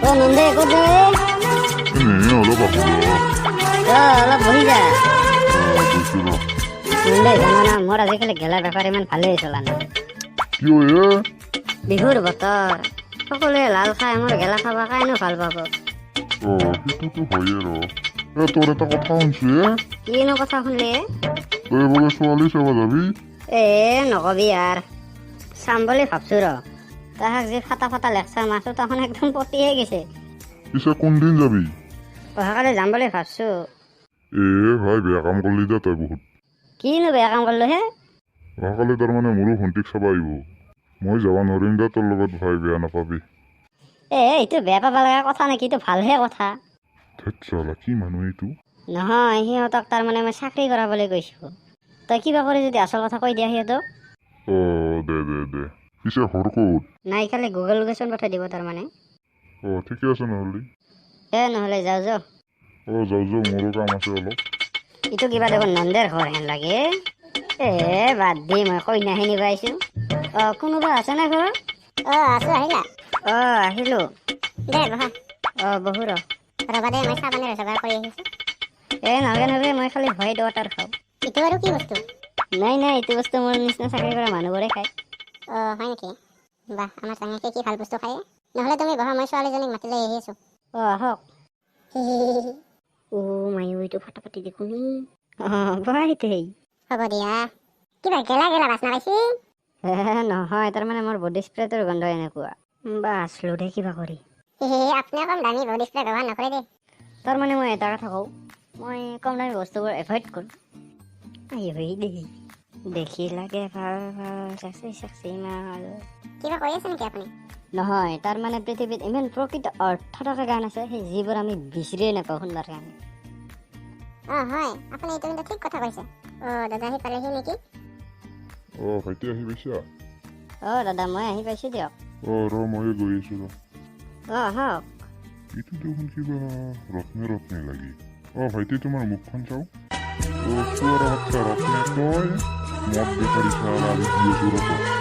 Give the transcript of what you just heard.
নন্দে ক'ত যাবি? এনেই অলপ আহিলোঁ অলপ বহি যা। গৈছোঁ ৰ নন্দে জানা না মোৰ আজিকালি গেলাৰ বেপাৰ ইমান ভালেই চলা নাই। কিয় এ বিহুৰ বতৰ সকলোৱে লাল খাই মোৰ গেলা খাবা কাৰণেও ভাল পাব। সেইটোতো হয়ে ৰ তোৰ এটা কথা শুনছো কিনো কথা শুনলি? তই বোলে ছোৱালী চাব যাবি নকবি আৰ চাম বুলি ভাবছো ৰ। তাহাক যি ফাটা ফাটা লেকচাৰ মাৰছো তখন একদম পতিয়ে গৈছে। পিছে কোনদিন যাবি? অহাকালি যাম বুলি ভাবছো। ভাই বেয়া কাম কৰিলি দে তই বহুত। কিনো বেয়া কাম কৰিলো হে? অহাকালি তাৰমানে মোৰো ভণ্টিক চাব আহিব। মই যাব নোৱাৰিম দে তোৰ লগত ভাই, বেয়া নাপাবি। এইটো বেয়া পাব লগা কথা নেকি? এইটো ভালহে কথা। ধেৎ চালা কি মানুহ এইটো। নহয় সিহঁতক তাৰমানে মই চাকৰি কৰাবলৈ কৈছো। তই কিবা কৰি যদি আচল কথা কৈ দিয়া সিহঁতক। দে পিছে ঘৰ ক'ত? নাই খালি গুগল লোকেশ্যন পঠাই দিব তাৰমানে। ঠিকে আছে নহ'লে। নহ'লে যাওঁ যাওঁ মোৰো কাম আছে অলপ। ইটো কিবা দেখোন নন্দেৰ ঘৰ হেন লাগে। বাদ দি মই কইনাহে নিব আহিছো। কোনোবা আছে নে ঘৰত? আছো। আহিলা? আহিলো। দে বহা। বহু ৰবা দে, মই চাহ পানীৰ যোগাৰ কৰি আহিছো। নালাগে মই খালি হোৱাইট ৱাটাৰ খাওঁ। ইটো আৰু কি বস্তু? নাই এইটো বস্তু মোৰ নিচিনা চাকৰি কৰা মানুহবোৰে খায়। হয় নেকি? বাহ, আমাৰ চাঙিকে কি ভাল বস্তু খায়। নহ'লে তুমি বহা, মই ছোৱালীজনীক মাতি লৈ আহি আছো। আহক। মায়ো এইটো ফটা পাতি দেখোন। বহাইতেই হ'ব দিয়া। কিবা গেলা বাচনা পাইছি? নহয়, তাৰমানে মোৰ বডি স্প্ৰেটোৰ গোন্ধ এনেকুৱা। আছলো দে কিবা কৰি। আপুনি কম দামী বডি স্প্ৰে ব্যৱহাৰ নকৰে দে। তাৰমানে মই এটা কথা কওঁ, মই কম দামী বস্তুবোৰ এভইড কৰোঁ। দেখি লাগে ভাল চেক্সি মাল। কিবা কৈ আছে নেকি আপুনি? নহয়, তাৰমানে পৃথিৱীত ইমান প্ৰকৃত অৰ্থ থকা গান আছে সেই যিবোৰ আমি বিচাৰিয়ে নাপাওঁ শুনবাৰ কাৰণে। হয়, আপুনি এইটো কিন্তু ঠিক কথা কৈছে। দাদা আহি পালেহি নেকি? ভাইটি আহি পাইছা? দাদা মই আহি পাইছো দিয়ক। ময়ে গৈ আছো ৰ। আহক। এইটো দেখোন কিবা ৰত্নে লাগি। ভাইটি তোমাৰ মুখখন চাওঁ। চোৱাৰ বাচ্চা ৰত্নে তই মদ বেপাৰী চাল আজি দি আছো ৰ।